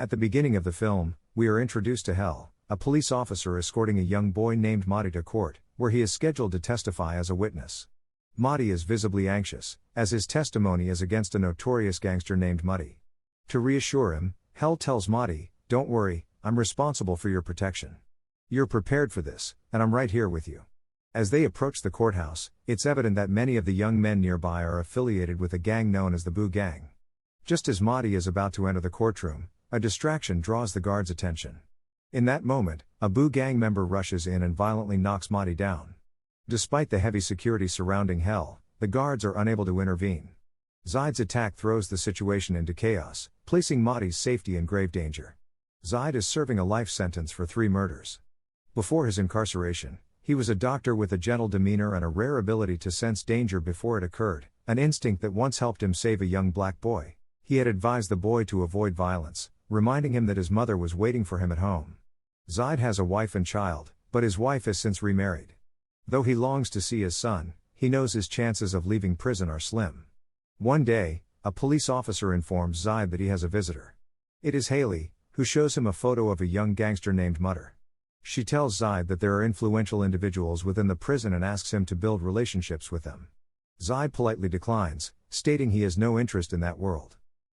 At the beginning of the film, we are introduced to Hell, a police officer escorting a young boy named Mahdi to court, where he is scheduled to testify as a witness. Mahdi is visibly anxious, as his testimony is against a notorious gangster named Mahdi. To reassure him, Hell tells Mahdi, "Don't worry, I'm responsible for your protection. You're prepared for this, and I'm right here with you." As they approach the courthouse, it's evident that many of the young men nearby are affiliated with a gang known as the Boo Gang. Just as Mahdi is about to enter the courtroom, a distraction draws the guards' attention. In that moment, a Boo Gang member rushes in and violently knocks Mahdi down. Despite the heavy security surrounding Hell, the guards are unable to intervene. Zaid's attack throws the situation into chaos, placing Mahdi's safety in grave danger. Zaid is serving a life sentence for 3 murders. Before his incarceration, he was a doctor with a gentle demeanor and a rare ability to sense danger before it occurred, an instinct that once helped him save a young black boy. He had advised the boy to avoid violence, reminding him that his mother was waiting for him at home. Zaid has a wife and child, but his wife has since remarried. Though he longs to see his son, he knows his chances of leaving prison are slim. One day, a police officer informs Zaid that he has a visitor. It is Haley, who shows him a photo of a young gangster named Mutter. She tells Zaid that there are influential individuals within the prison and asks him to build relationships with them. Zaid politely declines, stating he has no interest in that world.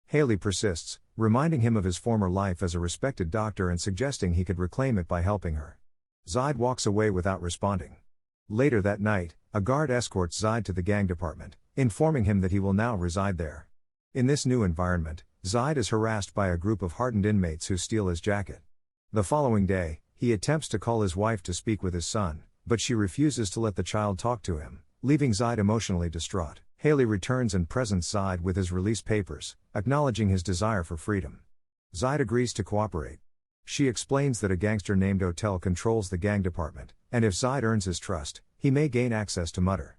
Haley persists, reminding him of his former life as a respected doctor and suggesting he could reclaim it by helping her. Zaid walks away without responding. Later that night, a guard escorts Zaid to the gang department, informing him that he will now reside there. In this new environment, Zaid is harassed by a group of hardened inmates who steal his jacket. The following day, he attempts to call his wife to speak with his son, but she refuses to let the child talk to him, leaving Zaid emotionally distraught. Haley returns and presents Zaid with his release papers, acknowledging his desire for freedom. Zaid agrees to cooperate. She explains that a gangster named Otel controls the gang department, and if Zaid earns his trust, he may gain access to Mutter.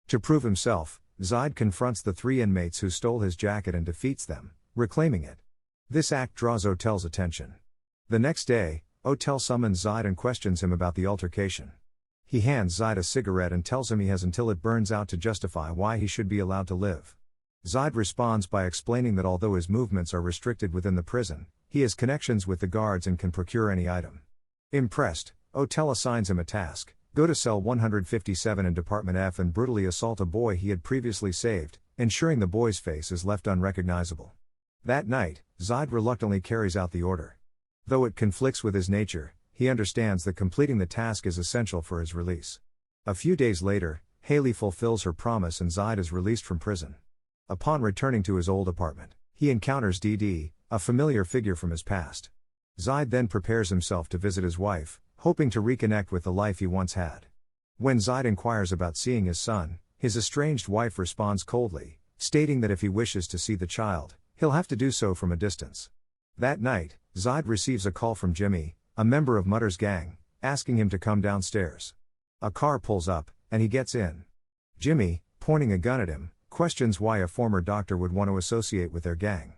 To prove himself, Zaid confronts the 3 inmates who stole his jacket and defeats them, reclaiming it. This act draws Otel's attention. The next day, Otel summons Zaid and questions him about the altercation. He hands Zaid a cigarette and tells him he has until it burns out to justify why he should be allowed to live. Zaid responds by explaining that although his movements are restricted within the prison, he has connections with the guards and can procure any item. Impressed, Otel assigns him a task: go to cell 157 in Department F and brutally assault a boy he had previously saved, ensuring the boy's face is left unrecognizable. That night, Zaid reluctantly carries out the order. Though it conflicts with his nature, he understands that completing the task is essential for his release. A few days later, Haley fulfills her promise and Zaid is released from prison. Upon returning to his old apartment, he encounters DD, a familiar figure from his past. Zaid then prepares himself to visit his wife, hoping to reconnect with the life he once had. When Zaid inquires about seeing his son, his estranged wife responds coldly, stating that if he wishes to see the child, he'll have to do so from a distance. That night, Zaid receives a call from Jimmy, a member of Mutter's gang, asking him to come downstairs. A car pulls up, and he gets in. Jimmy, pointing a gun at him, questions why a former doctor would want to associate with their gang.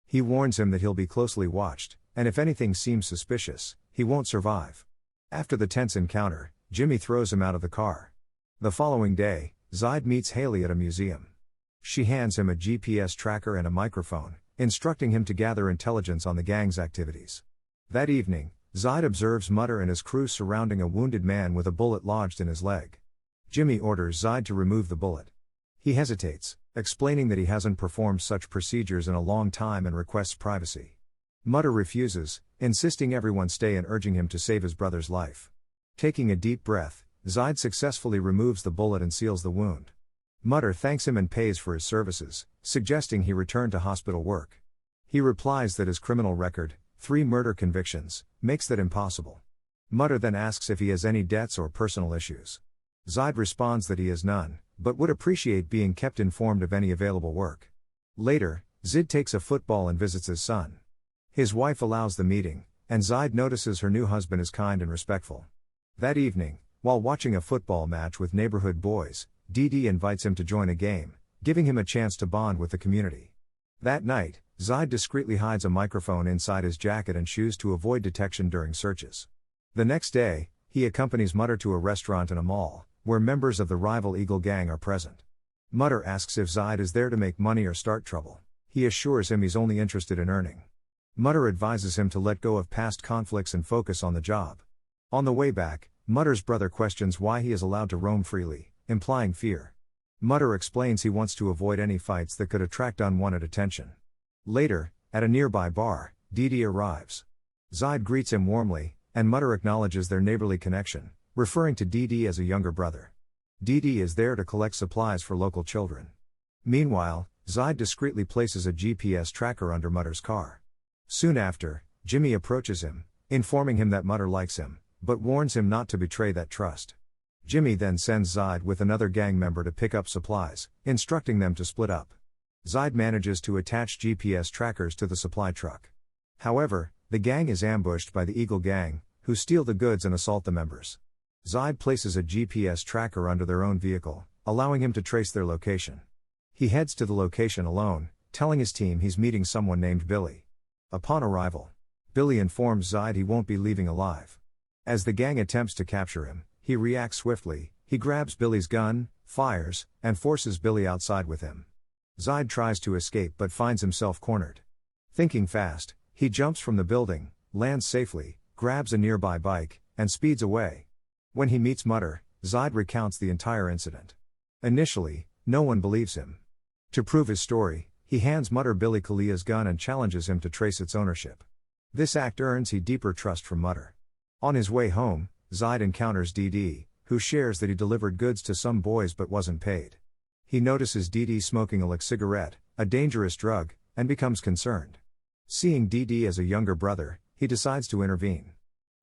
He warns him that he'll be closely watched, and if anything seems suspicious, he won't survive. After the tense encounter, Jimmy throws him out of the car. The following day, Zaid meets Haley at a museum. She hands him a GPS tracker and a microphone, instructing him to gather intelligence on the gang's activities. That evening, Zaid observes Mutter and his crew surrounding a wounded man with a bullet lodged in his leg. Jimmy orders Zaid to remove the bullet. He hesitates, explaining that he hasn't performed such procedures in a long time and requests privacy. Mutter refuses, insisting everyone stay and urging him to save his brother's life. Taking a deep breath, Zaid successfully removes the bullet and seals the wound. Mutter thanks him and pays for his services, suggesting he return to hospital work. He replies that his criminal record, 3 murder convictions, makes that impossible. Mutter then asks if he has any debts or personal issues. Zaid responds that he has none, but would appreciate being kept informed of any available work. Later, Zaid takes a football and visits his son. His wife allows the meeting, and Zaid notices her new husband is kind and respectful. That evening, while watching a football match with neighborhood boys, DD invites him to join a game, giving him a chance to bond with the community. That night, Zaid discreetly hides a microphone inside his jacket and shoes to avoid detection during searches. The next day, he accompanies Mutter to a restaurant and a mall, where members of the rival Eagle gang are present. Mutter asks if Zaid is there to make money or start trouble. He assures him he's only interested in earning. Mutter advises him to let go of past conflicts and focus on the job. On the way back, Mutter's brother questions why he is allowed to roam freely, implying fear. Mutter explains he wants to avoid any fights that could attract unwanted attention. Later, at a nearby bar, Didi arrives. Zaid greets him warmly, and Mutter acknowledges their neighborly connection, referring to Didi as a younger brother. Didi is there to collect supplies for local children. Meanwhile, Zaid discreetly places a GPS tracker under Mutter's car. Soon after, Jimmy approaches him, informing him that Mutter likes him, but warns him not to betray that trust. Jimmy then sends Zaid with another gang member to pick up supplies, instructing them to split up. Zaid manages to attach GPS trackers to the supply truck. However, the gang is ambushed by the Eagle Gang, who steal the goods and assault the members. Zaid places a GPS tracker under their own vehicle, allowing him to trace their location. He heads to the location alone, telling his team he's meeting someone named Billy. Upon arrival, Billy informs Zaid he won't be leaving alive. As the gang attempts to capture him, he reacts swiftly. He grabs Billy's gun, fires, and forces Billy outside with him. Zaid tries to escape but finds himself cornered. Thinking fast, he jumps from the building, lands safely, grabs a nearby bike, and speeds away. When he meets Mutter, Zaid recounts the entire incident. Initially, no one believes him. To prove his story, he hands Mutter Billy Kalia's gun and challenges him to trace its ownership. This act earns he deeper trust from Mutter. On his way home, Zaid encounters Didi, who shares that he delivered goods to some boys but wasn't paid. He notices Didi smoking a cigarette, a dangerous drug, and becomes concerned. Seeing Didi as a younger brother, he decides to intervene.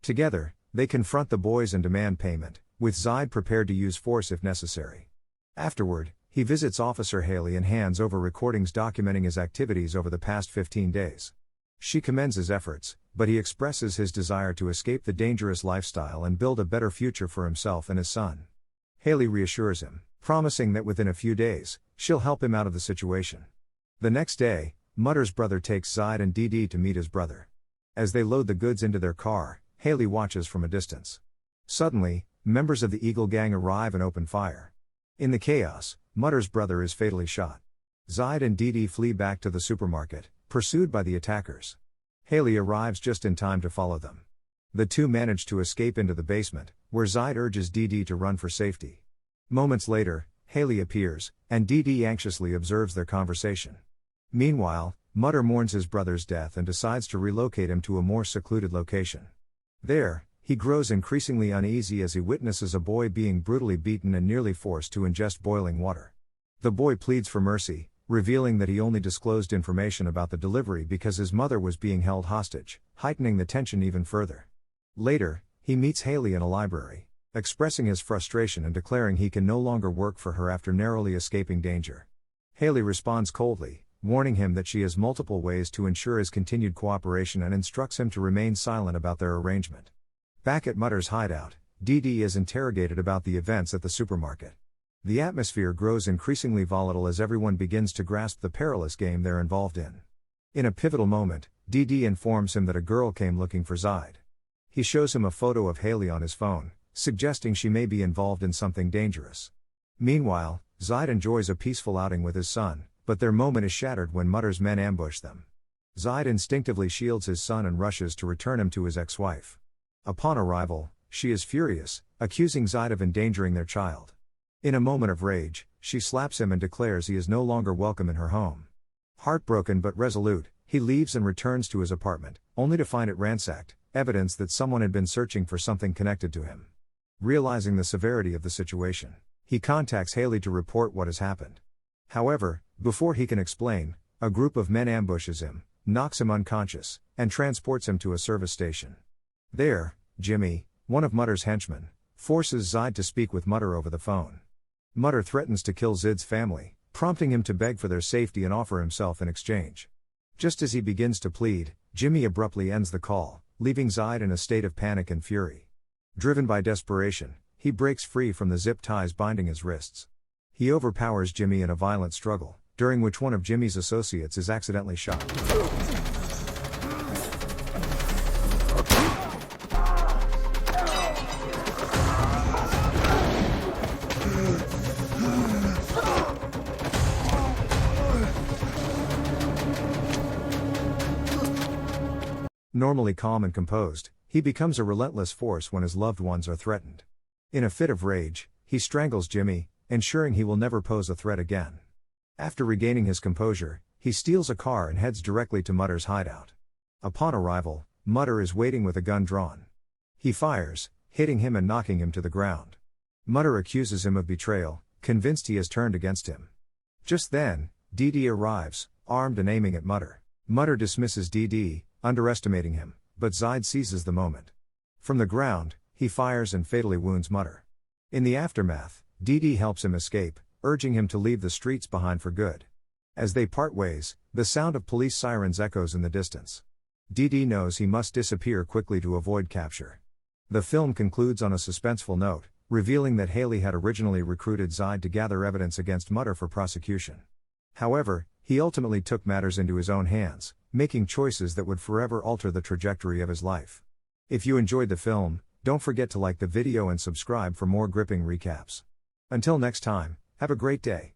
Together, they confront the boys and demand payment, with Zaid prepared to use force if necessary. Afterward, he visits Officer Haley and hands over recordings documenting his activities over the past 15 days. She commends his efforts, but he expresses his desire to escape the dangerous lifestyle and build a better future for himself and his son. Haley reassures him, promising that within a few days, she'll help him out of the situation. The next day, Mutter's brother takes Zaid and Didi to meet his brother. As they load the goods into their car, Haley watches from a distance. Suddenly, members of the Eagle Gang arrive and open fire. In the chaos, Mutter's brother is fatally shot. Zaid and Didi flee back to the supermarket, pursued by the attackers. Haley arrives just in time to follow them. The two manage to escape into the basement, where Zaid urges Didi to run for safety. Moments later, Haley appears, and Didi anxiously observes their conversation. Meanwhile, Mutter mourns his brother's death and decides to relocate him to a more secluded location. There, he grows increasingly uneasy as he witnesses a boy being brutally beaten and nearly forced to ingest boiling water. The boy pleads for mercy, revealing that he only disclosed information about the delivery because his mother was being held hostage, heightening the tension even further. Later, he meets Haley in a library, expressing his frustration and declaring he can no longer work for her after narrowly escaping danger. Haley responds coldly, warning him that she has multiple ways to ensure his continued cooperation and instructs him to remain silent about their arrangement. Back at Mutter's hideout, Didi is interrogated about the events at the supermarket. The atmosphere grows increasingly volatile as everyone begins to grasp the perilous game they're involved in. In a pivotal moment, Didi informs him that a girl came looking for Zaid. He shows him a photo of Haley on his phone, suggesting she may be involved in something dangerous. Meanwhile, Zaid enjoys a peaceful outing with his son, but their moment is shattered when Mutter's men ambush them. Zaid instinctively shields his son and rushes to return him to his ex-wife. Upon arrival, she is furious, accusing Zaid of endangering their child. In a moment of rage, she slaps him and declares he is no longer welcome in her home. Heartbroken but resolute, he leaves and returns to his apartment, only to find it ransacked, evidence that someone had been searching for something connected to him. Realizing the severity of the situation, he contacts Haley to report what has happened. However, before he can explain, a group of men ambushes him, knocks him unconscious, and transports him to a service station. There, Jimmy, one of Mutter's henchmen, forces Zaid to speak with Mutter over the phone. Mutter threatens to kill Zaid's family, prompting him to beg for their safety and offer himself in exchange. Just as he begins to plead, Jimmy abruptly ends the call, leaving Zaid in a state of panic and fury. Driven by desperation, he breaks free from the zip ties binding his wrists. He overpowers Jimmy in a violent struggle, during which one of Jimmy's associates is accidentally shot. Normally calm and composed, he becomes a relentless force when his loved ones are threatened. In a fit of rage, he strangles Jimmy, ensuring he will never pose a threat again. After regaining his composure, he steals a car and heads directly to Mutter's hideout. Upon arrival, Mutter is waiting with a gun drawn. He fires, hitting him and knocking him to the ground. Mutter accuses him of betrayal, convinced he has turned against him. Just then, DD arrives, armed and aiming at Mutter. Mutter dismisses DD, underestimating him, but Zaid seizes the moment. From the ground, he fires and fatally wounds Mutter. In the aftermath, DD helps him escape, urging him to leave the streets behind for good. As they part ways, the sound of police sirens echoes in the distance. DD knows he must disappear quickly to avoid capture. The film concludes on a suspenseful note, revealing that Haley had originally recruited Zaid to gather evidence against Mutter for prosecution. However, he ultimately took matters into his own hands, making choices that would forever alter the trajectory of his life. If you enjoyed the film, don't forget to like the video and subscribe for more gripping recaps. Until next time, have a great day.